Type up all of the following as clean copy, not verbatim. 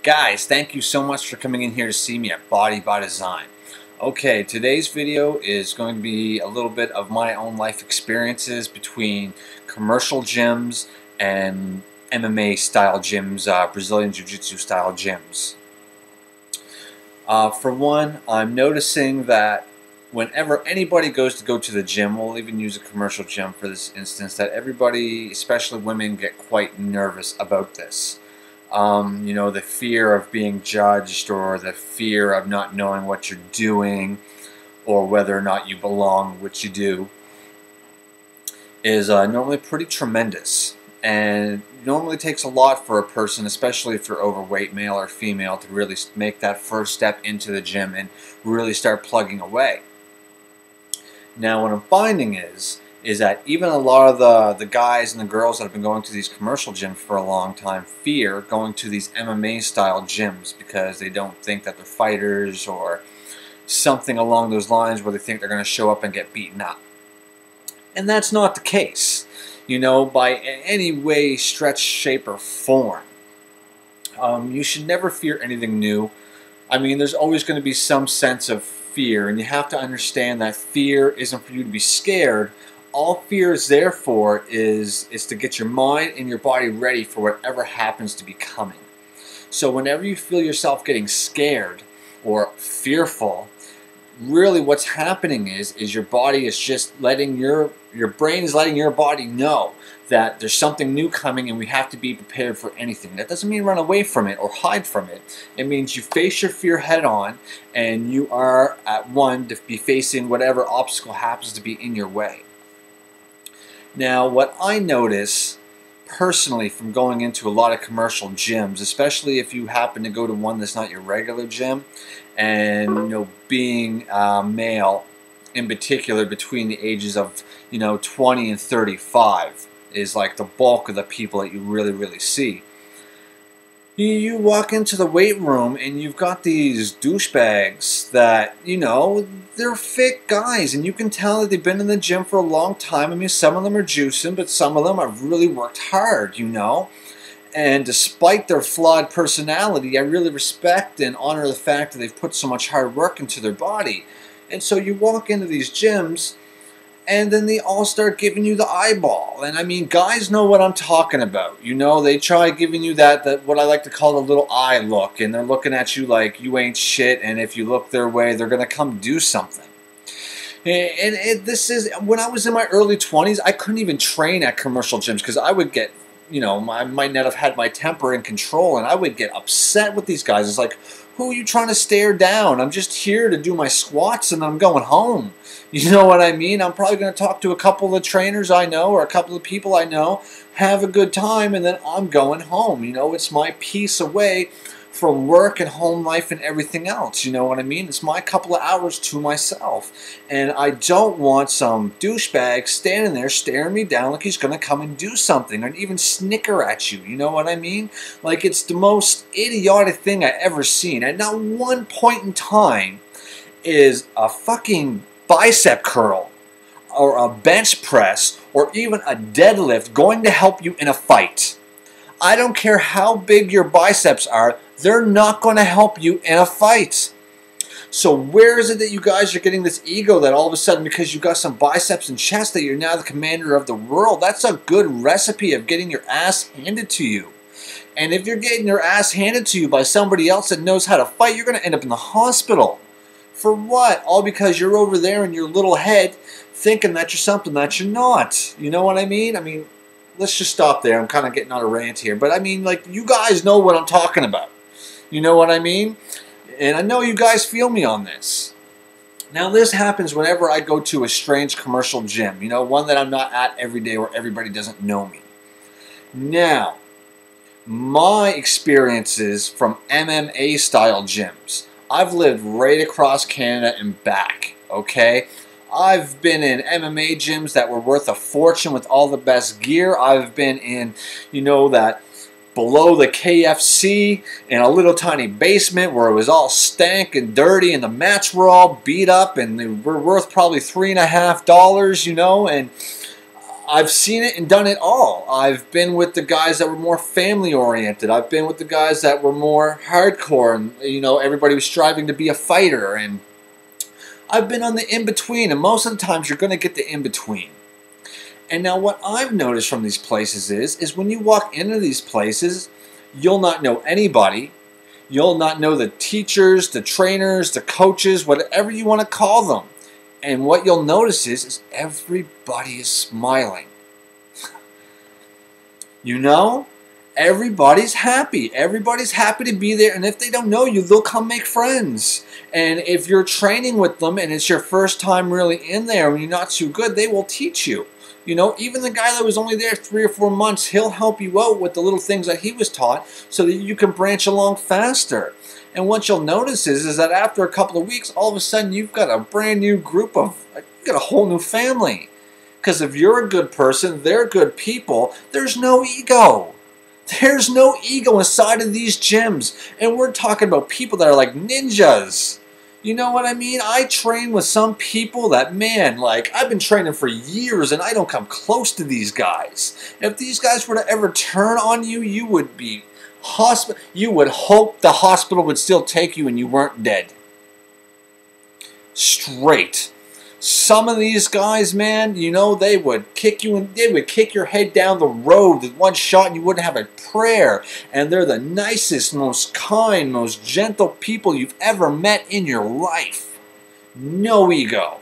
Guys, thank you so much for coming in here to see me at Body by Design. Okay, today's video is going to be a little bit of my own life experiences between commercial gyms and MMA style gyms, Brazilian Jiu-Jitsu style gyms. For one, I'm noticing that whenever anybody goes to go to the gym, we'll even use a commercial gym for this instance, that everybody, especially women, get quite nervous about this. You know, the fear of being judged, or the fear of not knowing what you're doing, or whether or not you belong, which you do, is normally pretty tremendous. And it normally takes a lot for a person, especially if you're overweight, male or female, to really make that first step into the gym and really start plugging away. Now, what I'm finding is that even a lot of the guys and the girls that have been going to these commercial gyms for a long time fear going to these MMA style gyms because they don't think that they're fighters, or something along those lines, where they think they're going to show up and get beaten up. And that's not the case, you know, by any way, stretch, shape, or form. You should never fear anything new. I mean, there's always going to be some sense of fear, and you have to understand that fear isn't for you to be scared. All fear is there for is to get your mind and your body ready for whatever happens to be coming. So whenever you feel yourself getting scared or fearful, really what's happening is your body is just letting your brain is letting your body know that there's something new coming, and we have to be prepared for anything. That doesn't mean run away from it or hide from it. It means you face your fear head on, and you are at one to be facing whatever obstacle happens to be in your way. Now, what I notice personally from going into a lot of commercial gyms, especially if you happen to go to one that's not your regular gym, and you know, being male in particular between the ages of 20 and 35 is like the bulk of the people that you really see. You walk into the weight room and you've got these douchebags that, they're fit guys, and you can tell that they've been in the gym for a long time. I mean, some of them are juicing, but some of them have really worked hard, And despite their flawed personality, I really respect and honor the fact that they've put so much hard work into their body. And so you walk into these gyms, and then they all start giving you the eyeball. And I mean, guys know what I'm talking about. They try giving you that what I like to call the little eye look. And they're looking at you like you ain't shit. And if you look their way, they're going to come do something. And this is, when I was in my early 20s, I couldn't even train at commercial gyms because I would get, I might not have had my temper in control. And I would get upset with these guys. It's like, who are you trying to stare down? I'm just here to do my squats and I'm going home. You know what I mean? I'm probably going to talk to a couple of the trainers I know, or a couple of people I know, have a good time, and then I'm going home. It's my peace away from work and home life and everything else. You know what I mean? It's my couple of hours to myself. And I don't want some douchebag standing there staring me down like he's going to come and do something, or even snicker at you. You know what I mean? Like, it's the most idiotic thing I've ever seen. At not one point in time is a fucking bicep curl or a bench press or even a deadlift going to help you in a fight. I don't care how big your biceps are, they're not going to help you in a fight. So where is it that you guys are getting this ego that all of a sudden, because you got some biceps and chest, that you're now the commander of the world? That's a good recipe of getting your ass handed to you. And if you're getting your ass handed to you by somebody else that knows how to fight, you're going to end up in the hospital. For what? All because you're over there in your little head thinking that you're something that you're not. You know what I mean? I mean, let's just stop there. I'm kind of getting on a rant here. But I mean, like, you guys know what I'm talking about. You know what I mean? And I know you guys feel me on this. Now, this happens whenever I go to a strange commercial gym. One that I'm not at every day where everybody doesn't know me. Now, my experiences from MMA style gyms. I've lived right across Canada and back, okay? I've been in MMA gyms that were worth a fortune with all the best gear. I've been in, that below the KFC in a little tiny basement where it was all stank and dirty and the mats were all beat up and they were worth probably $3.50, and I've seen it and done it all. I've been with the guys that were more family oriented. I've been with the guys that were more hardcore, and everybody was striving to be a fighter. And I've been on the in between, and most of the times you're going to get the in between. And now what I've noticed from these places is when you walk into these places, you'll not know anybody. You'll not know the teachers, the trainers, the coaches, whatever you want to call them. And what you'll notice is everybody is smiling. Everybody's happy. Everybody's happy to be there. And if they don't know you, they'll come make friends. And if you're training with them and it's your first time really in there and you're not too good, they will teach you. Even the guy that was only there 3 or 4 months, he'll help you out with the little things that he was taught so that you can branch along faster. And what you'll notice is that after a couple of weeks, all of a sudden you've got a brand new group you've got a whole new family. Because if you're a good person, they're good people, there's no ego. There's no ego inside of these gyms. And we're talking about people that are like ninjas. You know what I mean? I train with some people that, man, I've been training for years and I don't come close to these guys. If these guys were to ever turn on you, you would be you would hope the hospital would still take you and you weren't dead. Straight. Some of these guys, man, they would kick you and they would kick your head down the road with one shot and you wouldn't have a prayer. And they're the nicest, most kind, most gentle people you've ever met in your life. No ego.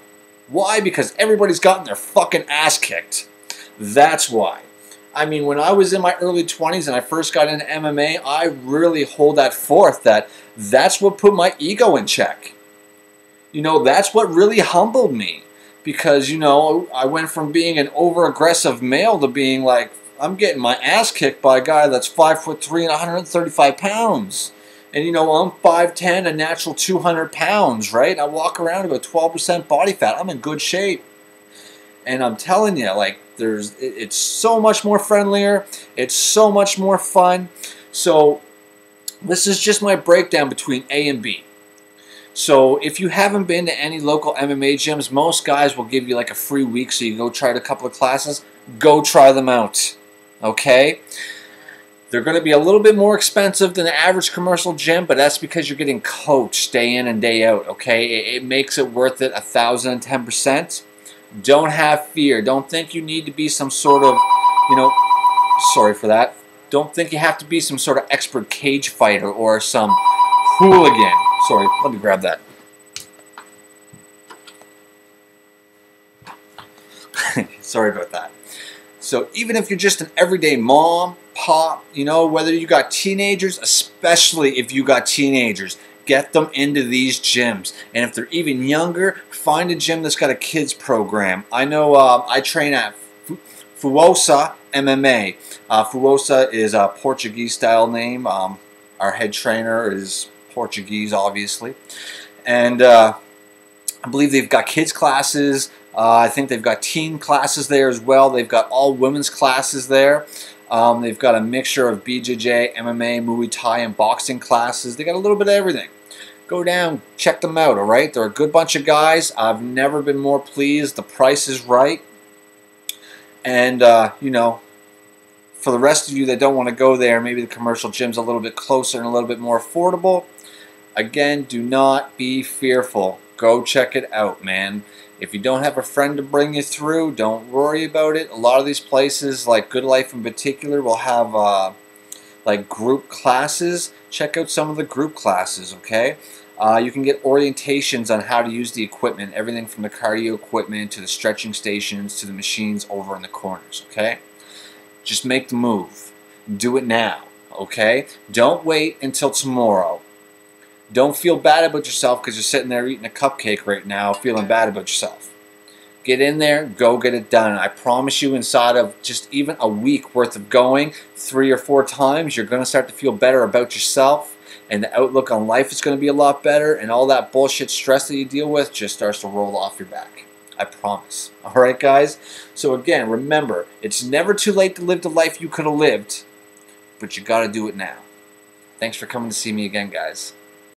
Why? Because everybody's gotten their fucking ass kicked. That's why. I mean, when I was in my early 20s and I first got into MMA, I really hold that forth that's what put my ego in check. That's what really humbled me. Because, I went from being an over-aggressive male to being like, I'm getting my ass kicked by a guy that's 5'3" and 135 pounds. And, I'm 5'10", a natural 200 pounds, right? I walk around about 12% body fat. I'm in good shape. And I'm telling you, it's so much more friendlier. It's so much more fun. So this is just my breakdown between A and B. So if you haven't been to any local MMA gyms, most guys will give you a free week so you can go try a couple of classes. Go try them out. Okay? They're going to be a little bit more expensive than the average commercial gym, but that's because you're getting coached day in and day out. Okay? It makes it worth it 1,010%. Don't have fear. Don't think you need to be some sort of, sorry for that. Don't think you have to be some sort of expert cage fighter or some hooligan. Sorry, let me grab that. Sorry about that. So even if you're just an everyday mom, pop, whether you got teenagers, especially if you got teenagers, get them into these gyms. And if they're even younger, find a gym that's got a kids program. I know I train at Fuosa MMA. Fuosa is a Portuguese style name. Our head trainer is Portuguese, obviously. And I believe they've got kids classes. I think they've got teen classes there as well. They've got all women's classes there. They've got a mixture of BJJ, MMA, Muay Thai, and boxing classes. They got a little bit of everything. Go down, check them out, all right? They're a good bunch of guys. I've never been more pleased. The price is right. And, for the rest of you that don't want to go there, maybe the commercial gym's a little bit closer and a little bit more affordable. Again, do not be fearful. Go check it out, man. If you don't have a friend to bring you through, don't worry about it. A lot of these places, like Good Life in particular, will have group classes. Check out some of the group classes, okay? You can get orientations on how to use the equipment, everything from the cardio equipment to the stretching stations to the machines over in the corners, okay? Just make the move. Do it now, okay? Don't wait until tomorrow. Don't feel bad about yourself because you're sitting there eating a cupcake right now, feeling bad about yourself. Get in there, go get it done. I promise you, inside of just even a week worth of going 3 or 4 times, you're going to start to feel better about yourself, and the outlook on life is going to be a lot better, and all that bullshit stress that you deal with just starts to roll off your back. I promise. All right, guys? So again, remember, it's never too late to live the life you could have lived, but you got to do it now. Thanks for coming to see me again, guys.